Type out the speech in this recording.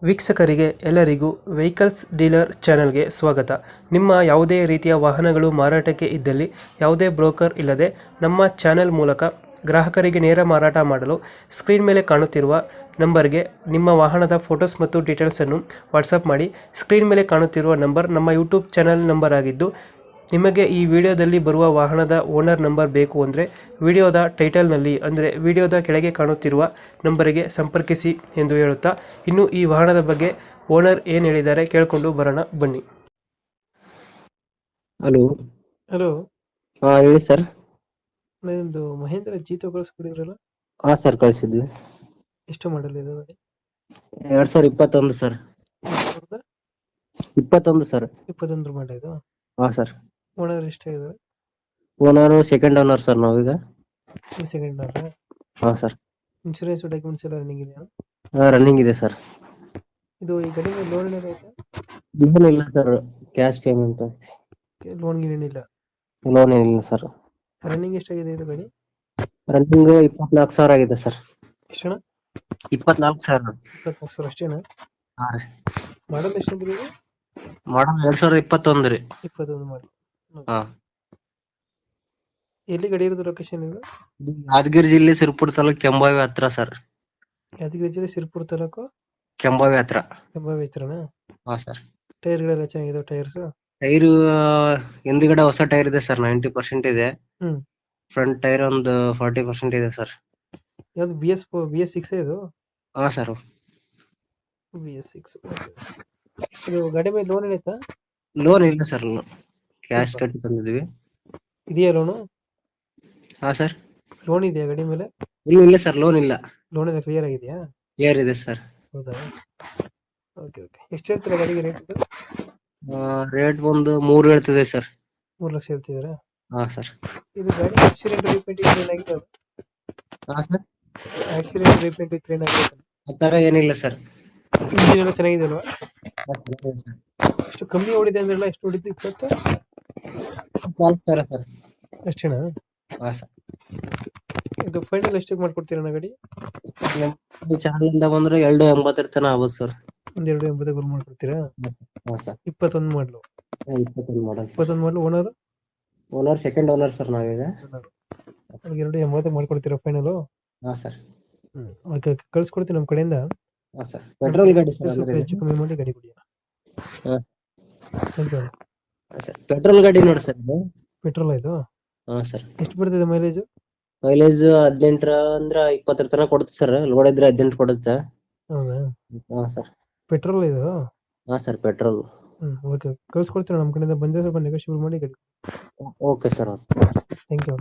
ವೀಕ್ಷಕರಿಗೆ ಎಲ್ಲರಿಗೂ vehicles dealer ಚಾನೆಲ್ಗೆ ಸ್ವಾಗತ. ನಿಮ್ಮ ಯಾವುದೇ ರೀತಿಯ ವಾಹನಗಳು ಮಾರಾಟಕ್ಕೆ ಇದ್ದಲ್ಲಿ ಯಾವುದೇ ಬ್ರೋಕರ್ ಇಲ್ಲದೆ ನಮ್ಮ ಚಾನೆಲ್ ಮೂಲಕ ಗ್ರಾಹಕರಿಗೆ ನೇರ ಮಾರಾಟ ಮಾಡಲು ಸ್ಕ್ರೀನ್ ಮೇಲೆ ಕಾಣುತ್ತಿರುವ ನಂಬರ್ಗೆ ನಿಮ್ಮ ವಾಹನದ ಫೋಟೋಸ್ ಮತ್ತು ಡೀಟೇಲ್ಸನ್ನು ವಾಟ್ಸಪ್ ಮಾಡಿ. ಸ್ಕ್ರೀನ್ ಮೇಲೆ ಕಾಣುತ್ತಿರುವ ನಂಬರ್ ನಮ್ಮ ಯೂಟ್ಯೂಬ್ ಚಾನೆಲ್ ನಂಬರ್ ಆಗಿದ್ದು, ನಿಮಗೆ ಈ ವಿಡಿಯೋದಲ್ಲಿ ಬರುವ ವಾಹನದ ಓನರ್ ನಂಬರ್ ಬೇಕು ಅಂದರೆ ವಿಡಿಯೋದ ಟೈಟಲ್ನಲ್ಲಿ ಅಂದರೆ ವಿಡಿಯೋದ ಕೆಳಗೆ ಕಾಣುತ್ತಿರುವ ನಂಬರಿಗೆ ಸಂಪರ್ಕಿಸಿ ಎಂದು ಹೇಳುತ್ತಾ, ಇನ್ನು ಈ ವಾಹನದ ಬಗ್ಗೆ ಓನರ್ ಏನು ಹೇಳಿದ್ದಾರೆ ಕೇಳಿಕೊಂಡು ಬರೋಣ ಬನ್ನಿ. ಹಲೋ. ಹಲೋ, ಹಾ ಹೇಳಿ ಸರ್. ನಾನೊಂದು ಮಹೇಂದ್ರ ಜೀತೋ ಕಳಿಸ್ಕೊಡಿದ್ರಲ್ಲ, ಹಾ ಸರ್ ಕಳಿಸಿದ್ವಿ. ಎಷ್ಟು ಮಾಡಲ್ ಇದೆ ಗಾಡಿ? 2021 ಸರ್. 21 ಸರ್. 21 ಮಾಡಲ್ ಇದು. ಹಾ ಸರ್. ಓನರ್ ಎಷ್ಟಾಗಿದ್ದಾರೆ? ಓನರ್ ಸೆಕೆಂಡ್ ಓನರ್ ಸರ್ ನಾವೀಗ. Second owner. ಹಾ ಸರ್. ಇನ್ಶೂರೆನ್ಸ್ ಡಾಕ್ಯುಮೆಂಟ್ಸ್ ಎಲ್ಲ ರನ್ನಿಂಗ್ ಇದೆಯಾ? ರನ್ನಿಂಗ್ ಇದೆ ಸರ್. ಇದು ಈ ಗಾಡಿ ಲೋನ್ ಏನಾದ್ರು ಐತೆ? ಲೋನ್ ಇಲ್ಲ ಸರ್, ಕ್ಯಾಶ್ ಪೇಮೆಂಟ್. ಲೋನ್ ಏನಿಲ್ಲ. ಲೋನ್ ಏನಿಲ್ಲ ಸರ್. ರನ್ನಿಂಗ್ ಎಷ್ಟಾಗಿದೆ ಇದು ಗಾಡಿ? ರನ್ನಿಂಗ್ 24,000 ಆಗಿದೆ ಸರ್. ಎಷ್ಟಣ್ಣ? 24,000. 24,000 ಅಷ್ಟೇನಾ? ಹಾ ರೀ. ಮಾಡಲ್ ಎಷ್ಟು ಅಂದ್ರೆ ಇದು? ಮಾಡಲ್ 2021 ರೀ. 21 ಮಾಡಲ್. ಹಾ. ಎಲ್ಲಿ ಗಾಡಿ ಇರೋದು? ಲೊಕೇಶನ್ ಇದು ಇದು ಯಾದಗಿರಿ ಜಿಲ್ಲೆ ಸಿರ್ಪುರ್ ತಾಲೂಕ್ ಕೆಂಬಾವಿ ಹತ್ರ ಸರ್. ಯಾದಗಿರಿ ಜಿಲ್ಲೆ ಸಿರ್ಪುರ್ ತಾಲೂಕು ಕೆಂಬಾವಿ ಹತ್ರ. ಕೆಂಬಾವಿ ಹತ್ರನಾ? ಹಾ ಸರ್. ಟೈರ್ಗಳೆಲ್ಲ ಚೆನ್ನಾಗಿದೆ? ಟೈರ್ಸ್ ಟೈರ್ ಹಿಂದ್ಗಡೆ ಹೊಸ ಟೈರ್ ಇದೆ ಸರ್, 90% ಇದೆ. ಹ್ಮ್. ಫ್ರಂಟ್ ಟೈರ್ ಒಂದು 40% ಇದೆ ಸರ್. ಯಾವ್ದು BS6 ಇದು? ಹಾ ಸರ್. BS6. ಇದು ಗಾಡಿ ಮೇಲೆ ಲೋನ್ ಏನೈತಾ? ಲೋನ್ ಇಲ್ಲ ಸರ್, ಕ್ಯಾಶ್ ಕಟ್ಟಿ ತಂದಿದ್ವಿ. ಇದೆಯಾ ಲೋನು? ಹಾ ಸರ್. ಲೋನ್ ಇದೆಯಾ ಗಾಡಿ ಮೇಲೆ? ಇಲ್ಲ ಸರ್, ಲೋನ್ ಇಲ್ಲ. ಲೋನ್ ಎಲ್ಲ ಕ್ಲಿಯರ್ ಆಗಿದೆಯಾ? ಕ್ಲಿಯರ್ ಇದೆ ಸರ್. ಹೌದಾ? Okay okay. ಎಷ್ಟು ಹೇಳ್ತೀರಾ ಗಾಡಿಗೆ ರೇಟ್ ಇದು? ರೇಟ್ ಒಂದು 3 ಹೇಳ್ತಿದೆ ಸರ್. 3 ಲಕ್ಷ ಹೇಳ್ತಿದ್ದೀರಾ? ಹಾ ಸರ್. ಇದು ಗಾಡಿ ಆಕ್ಸಿಡೆಂಟ್ ರೀಪೇಂಟ್ ಏನಾಗಿದೆ? ಹಾ ಸರ್. ಆಕ್ಸಿಡೆಂಟ್ ರೀಪೇಂಟ್ ಇತ್ತು ಏನಾಗಿದೆ? ಆ ತರ ಏನಿಲ್ಲ ಸರ್. ಇಂಜಿನ್ ಎಲ್ಲ ಚೆನ್ನಾಗಿದೆ ಅಲ್ವಾ? ಸರ್. ಎಷ್ಟು ಕಮ್ಮಿ ಓಡಿದೆ ಅಂದ್ರಲ್ಲ, ಎಷ್ಟು ಓಡಿದ್ದು? 24,000 ಸರ್. ಅಷ್ಟೇನಾ? ಹಾ ಸರ್. ಇದು ಫೈನಲ್ ಎಷ್ಟಕ್ಕೆ ಮಾಡ್ಕೊಡ್ತೀರಾ ಗಾಡಿ? ಚಾನಲಿಂದ ಬಂದ್ರೆ 280 ತನ ಆಗುತ್ತೆ ಸರ್. ಒಂದ್ 280 ಮಾಡ್ಕೊಡ್ತೀರಾ? ಹಾ ಸರ್. 21 ಮಾಡಲು. 21 ಮಾಡಲ್. 21 ಮಾಡಲು. Owner? Owner second owner sir ನಾವೀಗ. 280 ಮಾಡ್ಕೊಡ್ತೀರಾ ಫೈನಲ್? ಹಾ ಸರ್. ಓಕೆ ಓಕೆ, ಕಳ್ಸ್ಕೊಡ್ತೀನಿ ನಮ್ಮ ಕಡೆಯಿಂದ. ಹಾ ಸರ್. ಪೆಟ್ರೋಲ್ ಗಾಡಿ ಸರ್ ಸ್ವಲ್ಪ ಅಂದ್ರೆ ಹೆಚ್ಚು ಕಮ್ಮಿ ಮಾಡಿ ಗಾಡಿ ಕೊಡಿ. ಹಾ. Thank you. ಸರ್ ಪೆಟ್ರೋಲ್ ಗಾಡಿ ನೋಡಿ ಸರ್ ಇದು. ಪೆಟ್ರೋಲ್ ಇದು? ಹಾ ಸರ್. ಎಷ್ಟು ಬರ್ತದೆ ಮೈಲೇಜ್? ಮೈಲೇಜ್ 18 ಅಂದ್ರ 20 ತನಕ ಕೊಡುತ್ತೆ ಸರ್. ಲೋಡ್ ಇದ್ರೆ 18 ಕೊಡುತ್ತೆ. ಹೌದಾ? ಹಾ ಸರ್. ಪೆಟ್ರೋಲ್ ಇದು? ಹಾ ಸರ್, ಪೆಟ್ರೋಲ್. ಓಕೆ, ಕಳ್ಸ್ಕೊಡ್ತೀನಿ ನಮ್ಮ ಕಡೆಯಿಂದ. ಬಂದರೆ ಸ್ವಲ್ಪ ನೆಗೋಷಿಯೇಟ್ ಮಾಡಿ ಗಾಡಿ. Okay sir. Thank you.